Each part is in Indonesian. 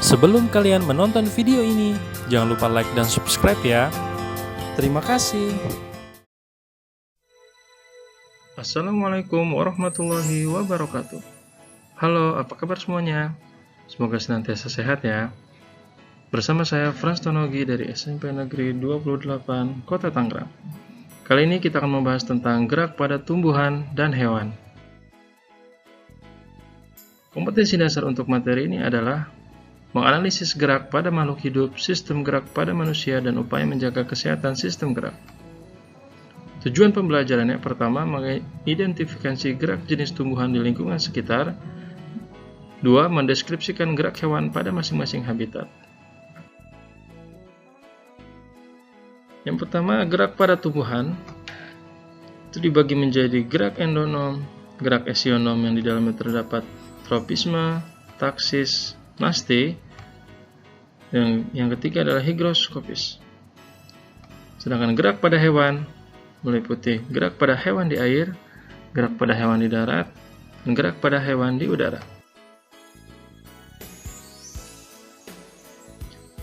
Sebelum kalian menonton video ini, jangan lupa like dan subscribe ya. Terima kasih. Assalamualaikum warahmatullahi wabarakatuh. Halo, apa kabar semuanya? Semoga senantiasa sehat ya. Bersama saya Frans Tonogi dari SMP Negeri 28 Kota Tangerang. Kali ini kita akan membahas tentang gerak pada tumbuhan dan hewan. Kompetensi dasar untuk materi ini adalah menganalisis gerak pada makhluk hidup, sistem gerak pada manusia, dan upaya menjaga kesehatan sistem gerak. Tujuan pembelajarannya pertama, mengidentifikasi gerak jenis tumbuhan di lingkungan sekitar. 2. Mendeskripsikan gerak hewan pada masing-masing habitat. Yang pertama, gerak pada tumbuhan itu dibagi menjadi gerak endonom, gerak esionom yang di dalamnya terdapat tropisme, taksis, nasti. Yang ketiga adalah higroskopis. Sedangkan gerak pada hewan meliputi gerak pada hewan di air, gerak pada hewan di darat, dan gerak pada hewan di udara.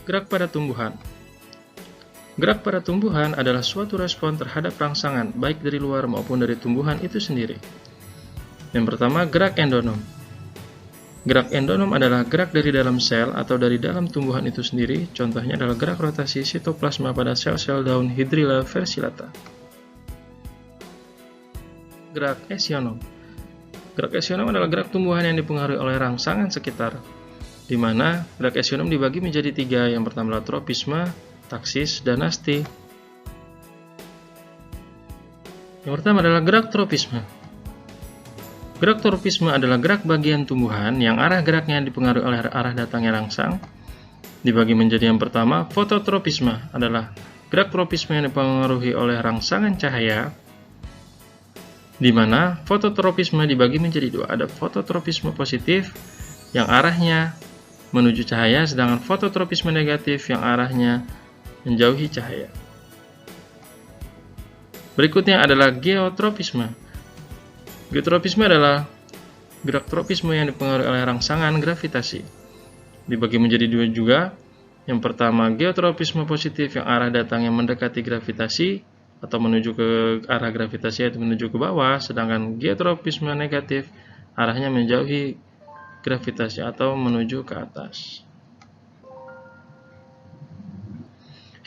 Gerak pada tumbuhan. Gerak pada tumbuhan adalah suatu respon terhadap rangsangan, baik dari luar maupun dari tumbuhan itu sendiri. Yang pertama, gerak endonom. Gerak endonom adalah gerak dari dalam sel atau dari dalam tumbuhan itu sendiri. Contohnya adalah gerak rotasi sitoplasma pada sel-sel daun Hydrilla versillata. Gerak esionom. Gerak esionom adalah gerak tumbuhan yang dipengaruhi oleh rangsangan sekitar, di mana gerak esionom dibagi menjadi 3. Yang pertama adalah tropisme, taksis, dan nasti. Yang pertama adalah gerak tropisme. Gerak tropisme adalah gerak bagian tumbuhan yang arah geraknya dipengaruhi oleh arah datangnya rangsang. Dibagi menjadi yang pertama, fototropisme adalah gerak tropisme yang dipengaruhi oleh rangsangan cahaya, di mana fototropisme dibagi menjadi 2. Ada fototropisme positif yang arahnya menuju cahaya, sedangkan fototropisme negatif yang arahnya menjauhi cahaya. Berikutnya adalah geotropisme. Geotropisme adalah gerak tropisme yang dipengaruhi oleh rangsangan gravitasi. Dibagi menjadi 2 juga. Yang pertama, geotropisme positif yang arah datangnya mendekati gravitasi atau menuju ke arah gravitasi yaitu menuju ke bawah, sedangkan geotropisme negatif arahnya menjauhi gravitasi atau menuju ke atas.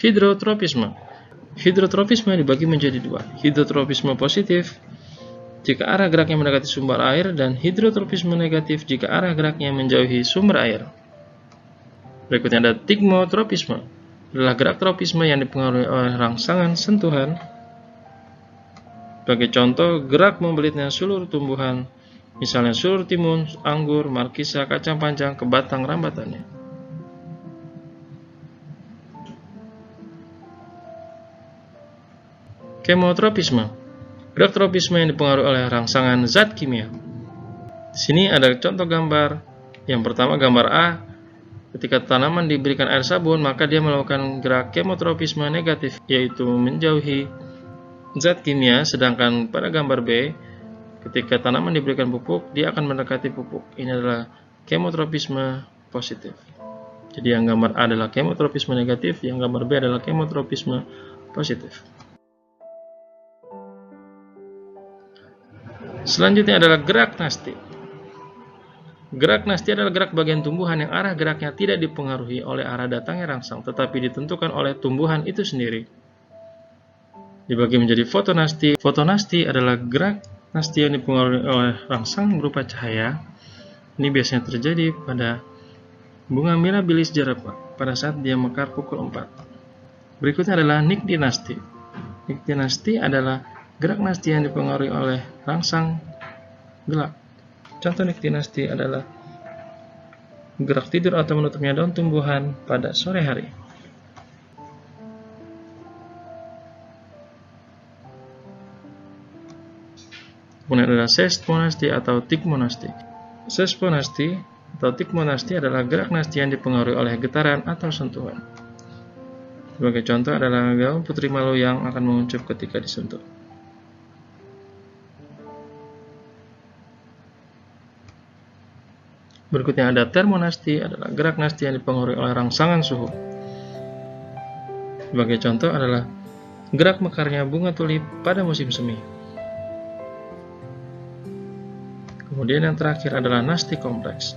Hidrotropisme. Hidrotropisme dibagi menjadi 2. Hidrotropisme positif jika arah geraknya mendekati sumber air, dan hidrotropisme negatif jika arah geraknya menjauhi sumber air. Berikutnya ada tigmotropisme. Adalah gerak tropisme yang dipengaruhi oleh rangsangan sentuhan. Sebagai contoh, gerak membelitnya seluruh tumbuhan, misalnya seluruh timun, anggur, markisa, kacang panjang ke batang rambatannya. Kemotropisme. Gerak tropisme yang dipengaruhi oleh rangsangan zat kimia. Di sini ada contoh gambar. Yang pertama, gambar A. Ketika tanaman diberikan air sabun, maka dia melakukan gerak kemotropisme negatif, yaitu menjauhi zat kimia. Sedangkan pada gambar B, ketika tanaman diberikan pupuk, dia akan mendekati pupuk. Ini adalah kemotropisme positif. Jadi yang gambar A adalah kemotropisme negatif, yang gambar B adalah kemotropisme positif. Selanjutnya adalah gerak nasti. Gerak nasti adalah gerak bagian tumbuhan yang arah geraknya tidak dipengaruhi oleh arah datangnya rangsang, tetapi ditentukan oleh tumbuhan itu sendiri. Dibagi menjadi fotonasti. Fotonasti adalah gerak nasti yang dipengaruhi oleh rangsang berupa cahaya. Ini biasanya terjadi pada bunga mirabilis jerapah pada saat dia mekar pukul 4. Berikutnya adalah niktinasti. Niktinasti adalah gerak nasti yang dipengaruhi oleh rangsang gelap. Contoh niktinasti adalah gerak tidur atau menutupnya daun tumbuhan pada sore hari. Kemudian adalah sesponasti atau tigmonasti. Sesponasti atau tigmonasti adalah gerak nasti yang dipengaruhi oleh getaran atau sentuhan. Sebagai contoh adalah gaun putri malu yang akan menguncup ketika disentuh. Berikutnya ada termonasti, adalah gerak nasti yang dipengaruhi oleh rangsangan suhu. Sebagai contoh adalah gerak mekarnya bunga tulip pada musim semi. Kemudian yang terakhir adalah nasti kompleks.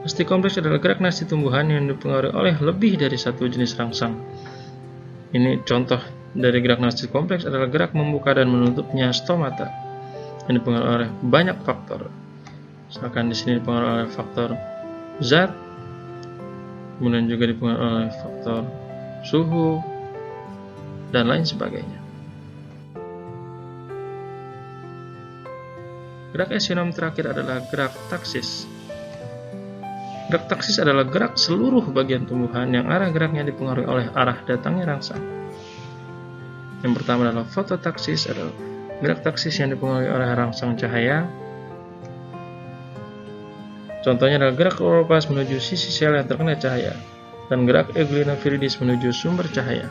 Nasti kompleks adalah gerak nasti tumbuhan yang dipengaruhi oleh lebih dari satu jenis rangsang. Ini contoh dari gerak nasti kompleks adalah gerak membuka dan menutupnya stomata yang dipengaruhi oleh banyak faktor. Misalkan di sini dipengaruhi oleh faktor zat, kemudian juga dipengaruhi oleh faktor suhu, dan lain sebagainya. Gerak esionom terakhir adalah gerak taksis. Gerak taksis adalah gerak seluruh bagian tumbuhan yang arah geraknya dipengaruhi oleh arah datangnya rangsang. Yang pertama adalah fototaksis, adalah gerak taksis yang dipengaruhi oleh rangsang cahaya. Contohnya adalah gerak kloroplast menuju sisi sel yang terkena cahaya, dan gerak euglena viridis menuju sumber cahaya.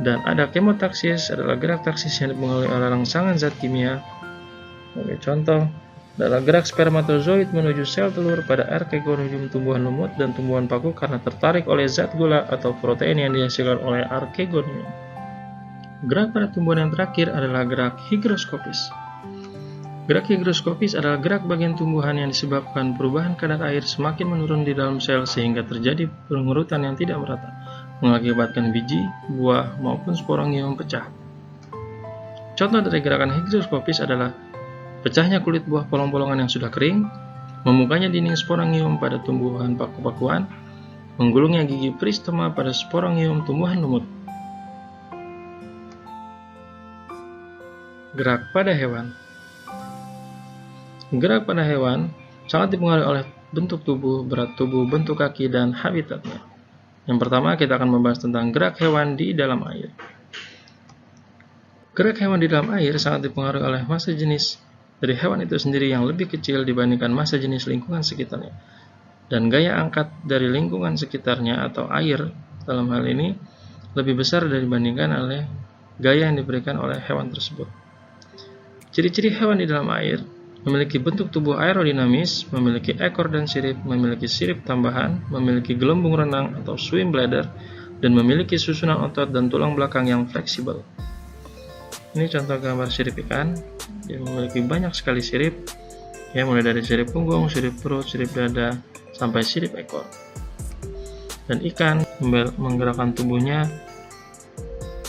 Dan ada kemotaksis, adalah gerak taksis yang dipengaruhi oleh rangsangan zat kimia. Sebagai contoh adalah gerak spermatozoid menuju sel telur pada archegonium tumbuhan lumut dan tumbuhan paku karena tertarik oleh zat gula atau protein yang dihasilkan oleh archegonium. Gerak pada tumbuhan yang terakhir adalah gerak higroskopis. Gerak higroskopis adalah gerak bagian tumbuhan yang disebabkan perubahan kadar air semakin menurun di dalam sel sehingga terjadi pengurutan yang tidak merata, mengakibatkan biji, buah, maupun sporangium pecah. Contoh dari gerakan higroskopis adalah pecahnya kulit buah polong-polongan yang sudah kering, memukanya dinding sporangium pada tumbuhan paku-pakuan, menggulungnya gigi peristoma pada sporangium tumbuhan lumut. Gerak pada hewan. Gerak pada hewan sangat dipengaruhi oleh bentuk tubuh, berat tubuh, bentuk kaki, dan habitatnya. Yang pertama, kita akan membahas tentang gerak hewan di dalam air. Gerak hewan di dalam air sangat dipengaruhi oleh massa jenis dari hewan itu sendiri yang lebih kecil dibandingkan massa jenis lingkungan sekitarnya. Dan gaya angkat dari lingkungan sekitarnya atau air dalam hal ini lebih besar dibandingkan oleh gaya yang diberikan oleh hewan tersebut. Ciri-ciri hewan di dalam air memiliki bentuk tubuh aerodinamis, memiliki ekor dan sirip, memiliki sirip tambahan, memiliki gelembung renang atau swim bladder, dan memiliki susunan otot dan tulang belakang yang fleksibel. Ini contoh gambar sirip ikan. Dia memiliki banyak sekali sirip, ya, mulai dari sirip punggung, sirip perut, sirip dada, sampai sirip ekor. Dan ikan menggerakkan tubuhnya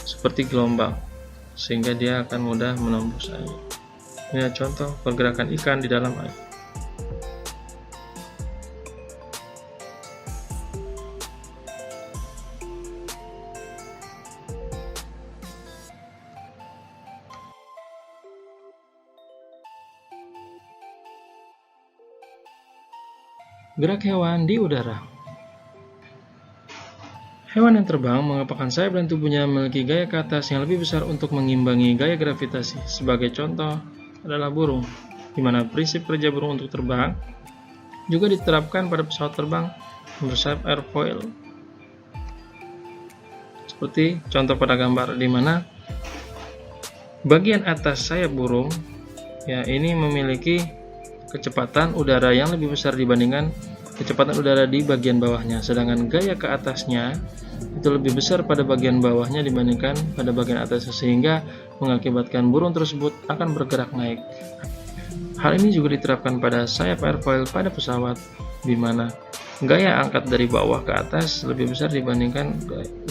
seperti gelombang, sehingga dia akan mudah menembus air. Ini contoh pergerakan ikan di dalam air. Gerak hewan di udara. Hewan yang terbang mengepakkan sayap dan tubuhnya memiliki gaya ke atas yang lebih besar untuk mengimbangi gaya gravitasi. Sebagai contoh adalah burung, di mana prinsip kerja burung untuk terbang juga diterapkan pada pesawat terbang bersayap airfoil. Seperti contoh pada gambar, di mana bagian atas sayap burung, ya, ini memiliki kecepatan udara yang lebih besar dibandingkan kecepatan udara di bagian bawahnya, sedangkan gaya ke atasnya itu lebih besar pada bagian bawahnya dibandingkan pada bagian atasnya, sehingga mengakibatkan burung tersebut akan bergerak naik. Hal ini juga diterapkan pada sayap airfoil pada pesawat, di mana gaya angkat dari bawah ke atas lebih besar dibandingkan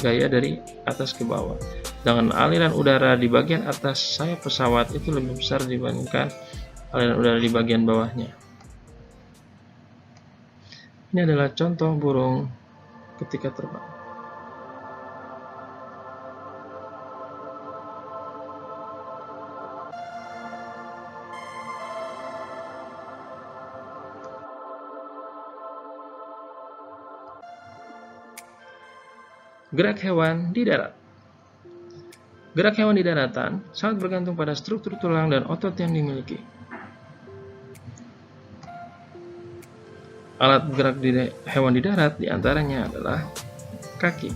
gaya dari atas ke bawah, dengan aliran udara di bagian atas sayap pesawat itu lebih besar dibandingkan aliran udara di bagian bawahnya. Ini adalah contoh burung ketika terbang. Gerak hewan di darat. Gerak hewan di daratan sangat bergantung pada struktur tulang dan otot yang dimiliki. Alat gerak hewan di darat diantaranya adalah kaki,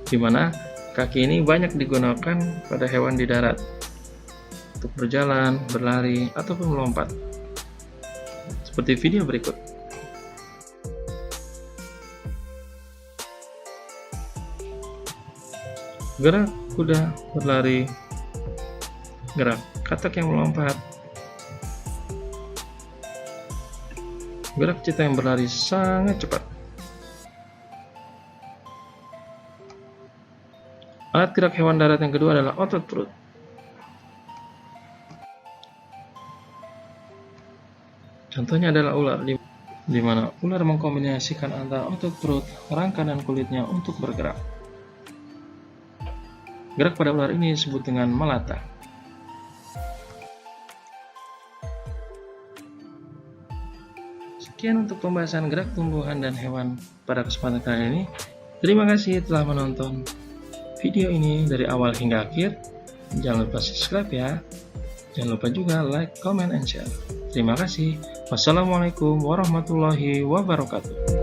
di mana kaki ini banyak digunakan pada hewan di darat untuk berjalan, berlari, ataupun melompat. Seperti video berikut. Gerak kuda berlari. Gerak katak yang melompat. Gerak cita yang berlari sangat cepat. Alat gerak hewan darat yang kedua adalah otot perut. Contohnya adalah ular, di mana ular mengkombinasikan antara otot perut, rangka, dan kulitnya untuk bergerak. Gerak pada ular ini disebut dengan melata. Sekian untuk pembahasan gerak tumbuhan dan hewan pada kesempatan kali ini. Terima kasih telah menonton video ini dari awal hingga akhir. Jangan lupa subscribe ya. Jangan lupa juga like, comment, and share. Terima kasih. Wassalamualaikum warahmatullahi wabarakatuh.